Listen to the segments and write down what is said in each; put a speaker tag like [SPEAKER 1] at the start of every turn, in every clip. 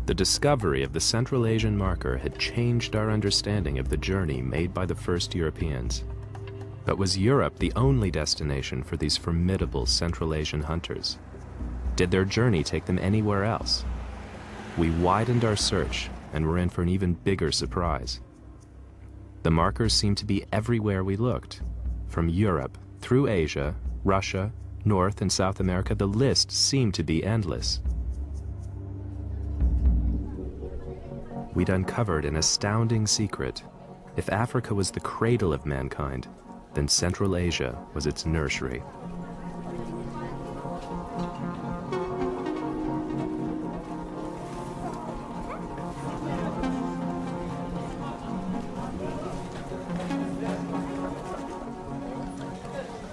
[SPEAKER 1] The discovery of the Central Asian marker had changed our understanding of the journey made by the first Europeans. But was Europe the only destination for these formidable Central Asian hunters? Did their journey take them anywhere else? We widened our search and were in for an even bigger surprise. The markers seemed to be everywhere we looked. From Europe, through Asia, Russia, North and South America, the list seemed to be endless. We'd uncovered an astounding secret. If Africa was the cradle of mankind, then Central Asia was its nursery.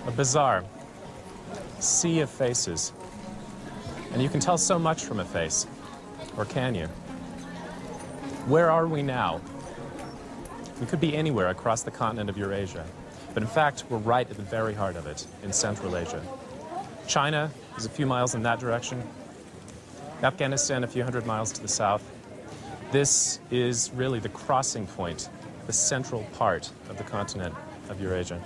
[SPEAKER 2] A bizarre sea of faces. And you can tell so much from a face. Or can you? Where are we now? We could be anywhere across the continent of Eurasia. But in fact, we're right at the very heart of it, in Central Asia. China is a few miles in that direction. Afghanistan a few hundred miles to the south. This is really the crossing point, the central part of the continent of Eurasia.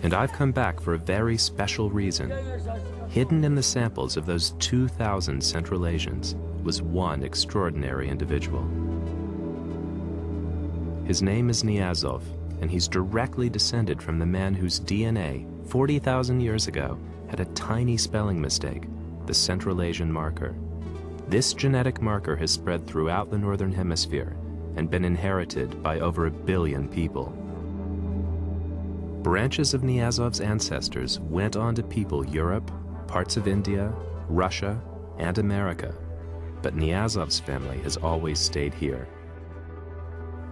[SPEAKER 1] And I've come back for a very special reason. Hidden in the samples of those 2,000 Central Asians was one extraordinary individual. His name is Niazov, and he's directly descended from the man whose DNA, 40,000 years ago, had a tiny spelling mistake, the Central Asian marker. This genetic marker has spread throughout the Northern Hemisphere and been inherited by over 1 billion people. Branches of Niazov's ancestors went on to people Europe, parts of India, Russia, and America. But Niazov's family has always stayed here.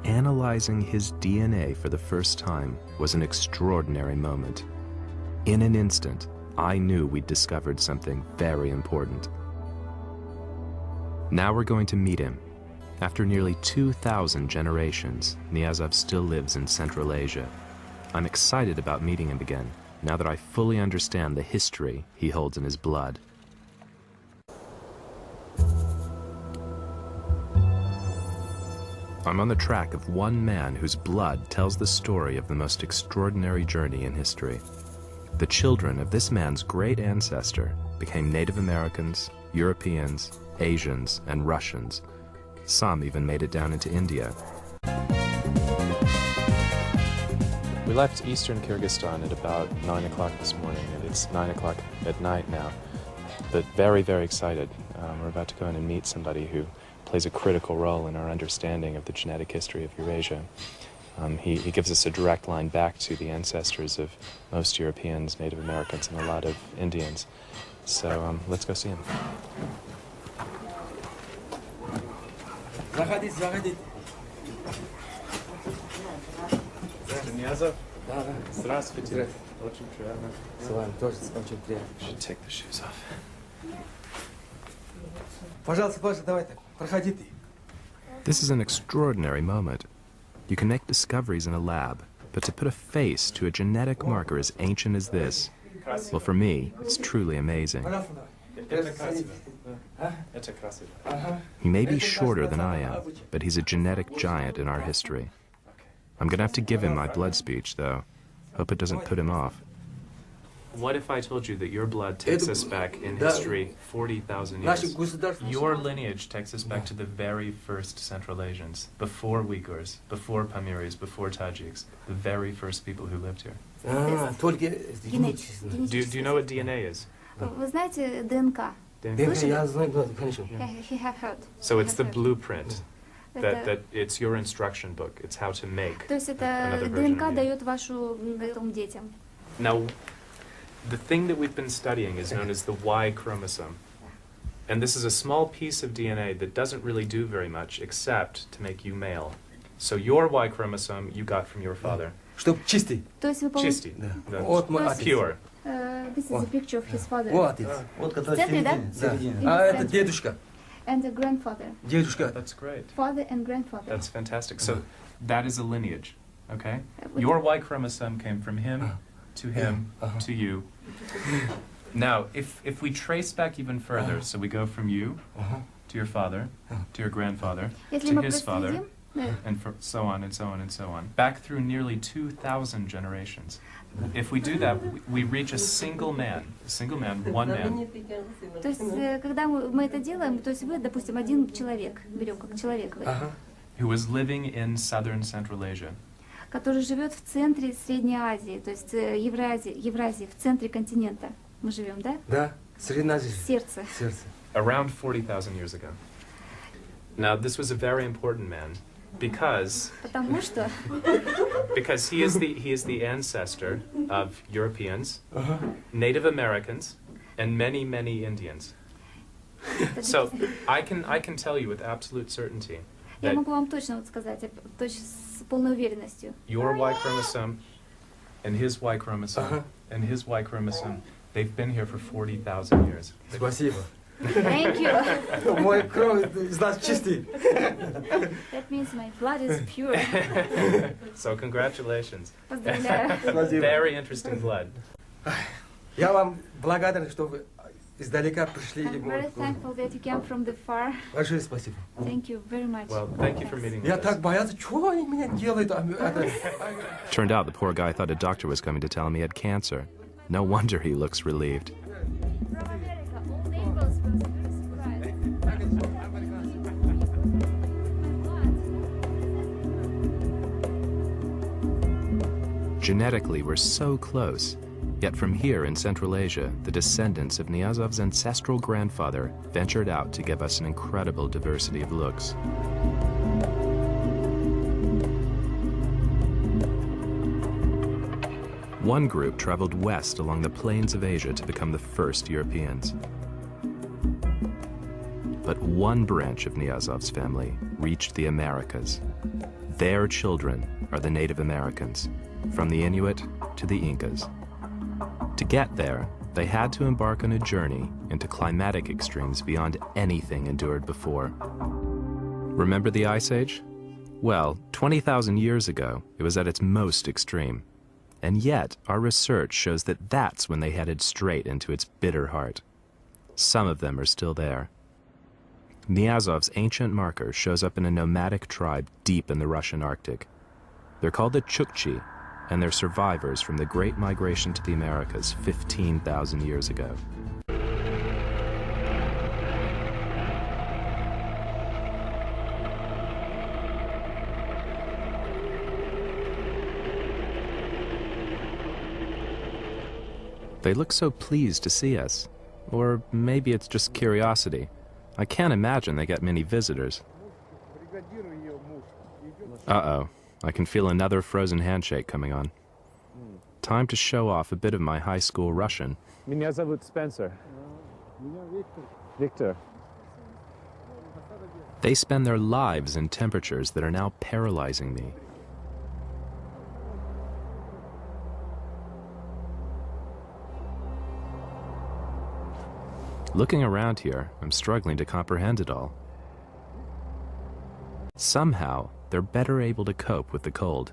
[SPEAKER 1] Analyzing his DNA for the first time was an extraordinary moment. In an instant, I knew we'd discovered something very important. Now we're going to meet him. After nearly 2,000 generations, Niazov still lives in Central Asia. I'm excited about meeting him again, now that I fully understand the history he holds in his blood. I'm on the track of one man whose blood tells the story of the most extraordinary journey in history. The children of this man's great ancestor became Native Americans, Europeans, Asians, and Russians. Some even made it down into India.
[SPEAKER 2] We left eastern Kyrgyzstan at about 9 o'clock this morning, and it's 9 o'clock at night now. But very, very excited. We're about to go in and meet somebody who plays a critical role in our understanding of the genetic history of Eurasia. He gives us a direct line back to the ancestors of most Europeans, Native Americans, and a lot of Indians. So let's go see him. Niazov? Здравствуйте. Очень приятно. С вами тоже очень приятно. Should take the shoes off.
[SPEAKER 3] Пожалуйста, Паша, давай так. Проходи ты.
[SPEAKER 1] This is an extraordinary moment. You can make discoveries in a lab, but to put a face to a genetic marker as ancient as this, well, for me, it's truly amazing. He may be shorter than I am, but he's a genetic giant in our history. I'm gonna have to give him my blood speech, though. Hope it doesn't put him off.
[SPEAKER 2] What if I told you that your blood takes us back in history 40,000 years? Your lineage takes us back to the very first Central Asians, before Uyghurs, before Pamiris, before Tajiks, the very first people who lived here. Do you know what DNA is?
[SPEAKER 4] Вы знаете ДНК? He have heard.
[SPEAKER 2] So it's the blueprint. That it's your instruction book. It's how to make
[SPEAKER 4] То есть это
[SPEAKER 2] another version
[SPEAKER 4] ДНК
[SPEAKER 2] of you.
[SPEAKER 4] дает вашу детям.
[SPEAKER 2] Now, the thing that we've been studying is known as the Y chromosome. And this is a small piece of DNA that doesn't really do very much except to make you male. So your Y chromosome you got from your father.
[SPEAKER 3] Чтоб чистый.
[SPEAKER 4] То есть вы
[SPEAKER 2] Чистый.
[SPEAKER 3] Вот мой отец.
[SPEAKER 2] Pure.
[SPEAKER 4] This is a picture of his father.
[SPEAKER 3] Вот отец.
[SPEAKER 5] Вот
[SPEAKER 4] В
[SPEAKER 5] который
[SPEAKER 4] центре, да?
[SPEAKER 3] А это дедушка.
[SPEAKER 4] And a grandfather.
[SPEAKER 3] Дедушка.
[SPEAKER 2] That's great.
[SPEAKER 4] Father and grandfather.
[SPEAKER 2] That's fantastic. So that is a lineage, okay? Your Y chromosome came from him to him to you. Now, if we trace back even further, so we go from you to your father, to your grandfather,
[SPEAKER 4] Если
[SPEAKER 2] to
[SPEAKER 4] мы
[SPEAKER 2] his father,
[SPEAKER 4] проследим,
[SPEAKER 2] and so on and so on and so on, back through nearly 2,000 generations. If we do that, we reach a single man, one man.
[SPEAKER 4] то есть, когда мы это делаем, то есть вы, допустим, один человек, берем как человека,
[SPEAKER 2] Who was living in southern Central Asia.
[SPEAKER 4] который живет в центре Средней Азии, то есть Евразии, в центре континента. Мы живем, да?
[SPEAKER 3] Да, Средняя Азия.
[SPEAKER 4] Сердце.
[SPEAKER 3] Сердце.
[SPEAKER 2] Around 40,000 years ago. Now, this was a very important man because
[SPEAKER 4] Потому что
[SPEAKER 2] he is the ancestor of Europeans, Native Americans, and many, many Indians. So I can tell you with absolute certainty
[SPEAKER 4] я
[SPEAKER 2] that
[SPEAKER 4] могу вам точно вот сказать, с полной уверенностью.
[SPEAKER 2] your Y chromosome and his Y chromosome and his Y chromosome, they've been here for 40,000 years.
[SPEAKER 3] Спасибо.
[SPEAKER 4] Thank you.
[SPEAKER 3] Мой кровь из нас чистый.
[SPEAKER 4] That means my blood is pure.
[SPEAKER 2] So congratulations.
[SPEAKER 4] Поздравляю.
[SPEAKER 2] Very interesting blood.
[SPEAKER 3] Я вам благодарен, что вы издалека пришли.
[SPEAKER 4] I'm very thankful that you came from the far.
[SPEAKER 3] Большое спасибо.
[SPEAKER 4] Thank you very much.
[SPEAKER 2] Well, thank you for meeting
[SPEAKER 3] Я
[SPEAKER 2] with
[SPEAKER 3] так
[SPEAKER 2] us.
[SPEAKER 3] боялся, что они меня делают.
[SPEAKER 1] Turned out the poor guy thought a doctor was coming to tell him he had cancer. No wonder he looks relieved. Genetically, we're so close. Yet from here in Central Asia, the descendants of Niazov's ancestral grandfather ventured out to give us an incredible diversity of looks. One group traveled west along the plains of Asia to become the first Europeans. But one branch of Niazov's family reached the Americas. Their children are the Native Americans, from the Inuit to the Incas. To get there, they had to embark on a journey into climatic extremes beyond anything endured before. Remember the Ice Age? Well, 20,000 years ago, it was at its most extreme. And yet, our research shows that that's when they headed straight into its bitter heart. Some of them are still there. Niazov's ancient marker shows up in a nomadic tribe deep in the Russian Arctic. They're called the Chukchi, and they're survivors from the Great Migration to the Americas 15,000 years ago. They look so pleased to see us. Or maybe it's just curiosity. I can't imagine they get many visitors. Uh-oh. I can feel another frozen handshake coming on. Time to show off a bit of my high school Russian.
[SPEAKER 2] Меня зовут Spencer. Victor.
[SPEAKER 1] They spend their lives in temperatures that are now paralyzing me. Looking around here, I'm struggling to comprehend it all. Somehow, they're better able to cope with the cold.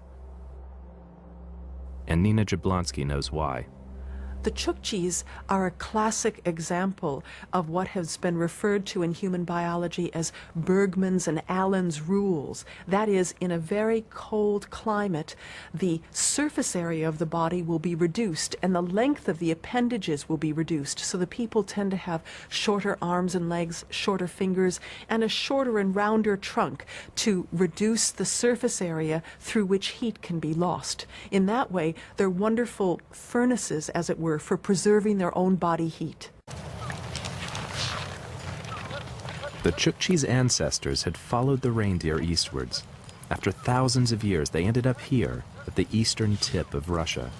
[SPEAKER 1] And Nina Jablonski knows why.
[SPEAKER 5] The Chukchis are a classic example of what has been referred to in human biology as Bergmann's and Allen's rules. That is, in a very cold climate, the surface area of the body will be reduced and the length of the appendages will be reduced. So the people tend to have shorter arms and legs, shorter fingers, and a shorter and rounder trunk to reduce the surface area through which heat can be lost. In that way, they're wonderful furnaces, as it were, for preserving their own body heat.
[SPEAKER 1] The Chukchi's ancestors had followed the reindeer eastwards. After thousands of years, they ended up here, at the eastern tip of Russia.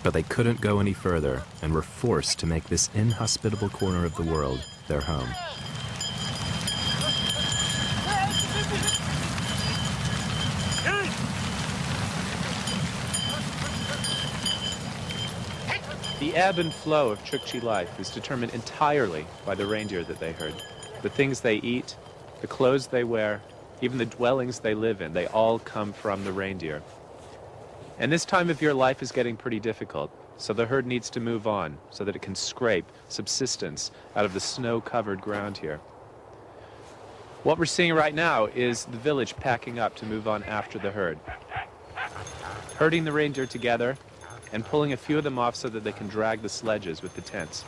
[SPEAKER 1] But they couldn't go any further and were forced to make this inhospitable corner of the world their home.
[SPEAKER 2] The ebb and flow of Chukchi life is determined entirely by the reindeer that they herd. The things they eat, the clothes they wear, even the dwellings they live in, they all come from the reindeer. And this time of year, life is getting pretty difficult, so the herd needs to move on so that it can scrape subsistence out of the snow-covered ground here. What we're seeing right now is the village packing up to move on after the herd. Herding the reindeer together and pulling a few of them off so that they can drag the sledges with the tents.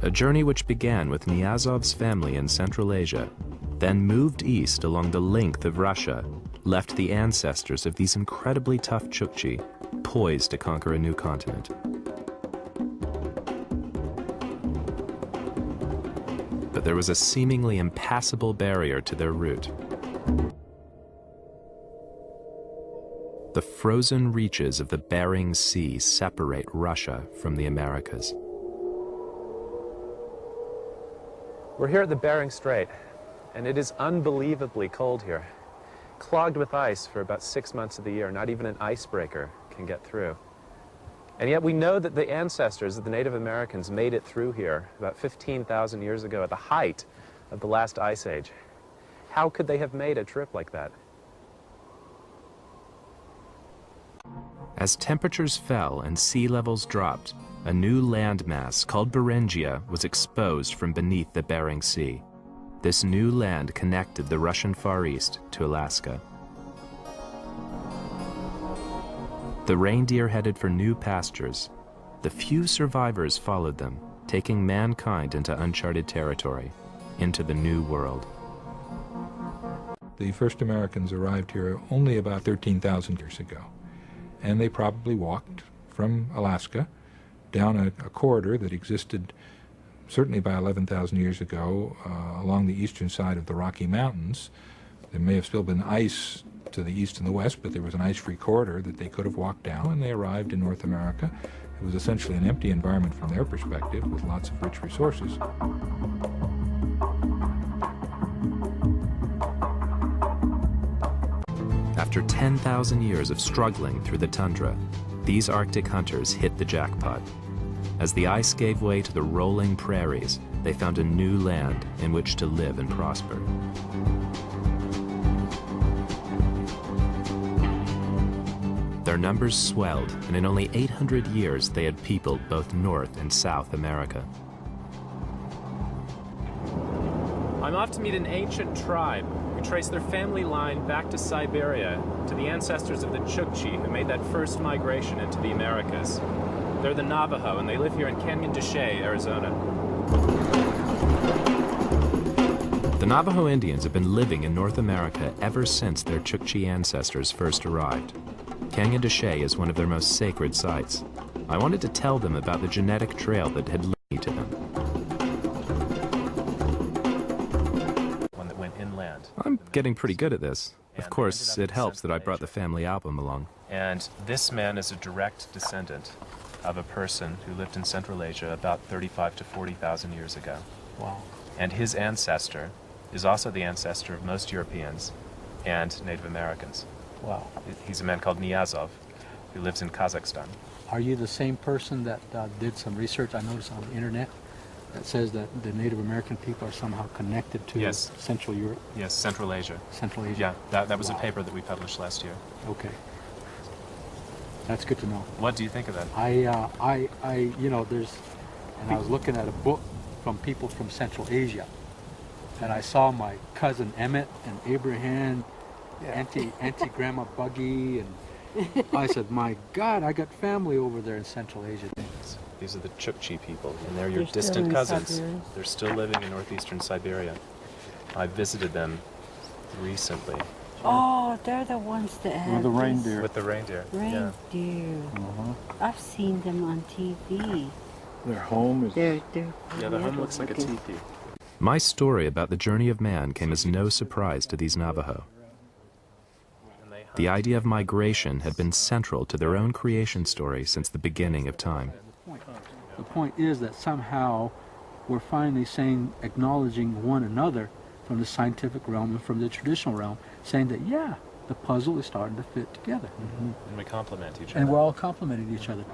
[SPEAKER 1] A journey which began with Niazov's family in Central Asia, then moved east along the length of Russia, left the ancestors of these incredibly tough Chukchi poised to conquer a new continent. But there was a seemingly impassable barrier to their route. The frozen reaches of the Bering Sea separate Russia from the Americas.
[SPEAKER 2] We're here at the Bering Strait, and it is unbelievably cold here. Clogged with ice for about 6 months of the year. Not even an icebreaker can get through. And yet we know that the ancestors of the Native Americans made it through here about 15,000 years ago at the height of the last ice age. How could they have made a trip like that?
[SPEAKER 1] As temperatures fell and sea levels dropped, a new landmass called Beringia was exposed from beneath the Bering Sea. This new land connected the Russian Far East to Alaska. The reindeer headed for new pastures. The few survivors followed them, taking mankind into uncharted territory, into the New World.
[SPEAKER 6] The first Americans arrived here only about 13,000 years ago, and they probably walked from Alaska down a corridor that existed certainly by 11,000 years ago along the eastern side of the Rocky Mountains. There may have still been ice to the east and the west, but there was an ice-free corridor that they could have walked down, and they arrived in North America. It was essentially an empty environment from their perspective with lots of rich resources.
[SPEAKER 1] After 10,000 years of struggling through the tundra, these Arctic hunters hit the jackpot. As the ice gave way to the rolling prairies, they found a new land in which to live and prosper. Their numbers swelled, and in only 800 years they had peopled both North and South America.
[SPEAKER 2] I'm off to meet an ancient tribe who traced their family line back to Siberia, to the ancestors of the Chukchi who made that first migration into the Americas. They're the Navajo, and they live here in Canyon de Chelly, Arizona.
[SPEAKER 1] The Navajo Indians have been living in North America ever since their Chukchi ancestors first arrived. Canyon de Chelly is one of their most sacred sites. I wanted to tell them about the genetic trail that had led me to them.
[SPEAKER 2] One that went inland.
[SPEAKER 1] I'm getting pretty good at this. Of course, it helps that I brought the family album along.
[SPEAKER 2] And this man is a direct descendant of a person who lived in Central Asia about 35 to 40,000 years ago.
[SPEAKER 7] Wow.
[SPEAKER 2] And his ancestor is also the ancestor of most Europeans and Native Americans.
[SPEAKER 7] Wow.
[SPEAKER 2] He's a man called Niazov who lives in Kazakhstan.
[SPEAKER 7] Are you the same person that did some research I noticed on the internet that says that the Native American people are somehow connected to
[SPEAKER 2] Yes.
[SPEAKER 7] Central Europe?
[SPEAKER 2] Yes, Central Asia.
[SPEAKER 7] Central Asia?
[SPEAKER 2] Yeah, that was a
[SPEAKER 7] Wow.
[SPEAKER 2] paper that we published last year.
[SPEAKER 7] Okay. That's good to know.
[SPEAKER 2] What do you think of that?
[SPEAKER 7] You know, and I was looking at a book from people from Central Asia, and I saw my cousin Emmett and Abraham, Auntie Grandma Buggy, and I said, my God, I got family over there in Central Asia.
[SPEAKER 2] These are the Chukchi people, and they're your
[SPEAKER 8] They're still
[SPEAKER 2] distant
[SPEAKER 8] in
[SPEAKER 2] cousins.
[SPEAKER 8] Siberia.
[SPEAKER 2] They're still living in northeastern Siberia. I visited them recently
[SPEAKER 8] Oh, they're the ones that have
[SPEAKER 9] the
[SPEAKER 8] this
[SPEAKER 9] reindeer.
[SPEAKER 2] with the reindeer. Yeah.
[SPEAKER 8] reindeer. I've seen them on TV.
[SPEAKER 9] Their home is...
[SPEAKER 8] They're
[SPEAKER 2] Yeah, the home looks like a
[SPEAKER 8] looking.
[SPEAKER 2] teepee.
[SPEAKER 1] My story about the journey of man came as no surprise to these Navajo. The idea of migration had been central to their own creation story since the beginning of time.
[SPEAKER 7] The point is that somehow we're finally acknowledging one another from the scientific realm and from the traditional realm, saying that, yeah, the puzzle is starting to fit together.
[SPEAKER 2] And we complement each other.
[SPEAKER 7] And we're all complementing each other.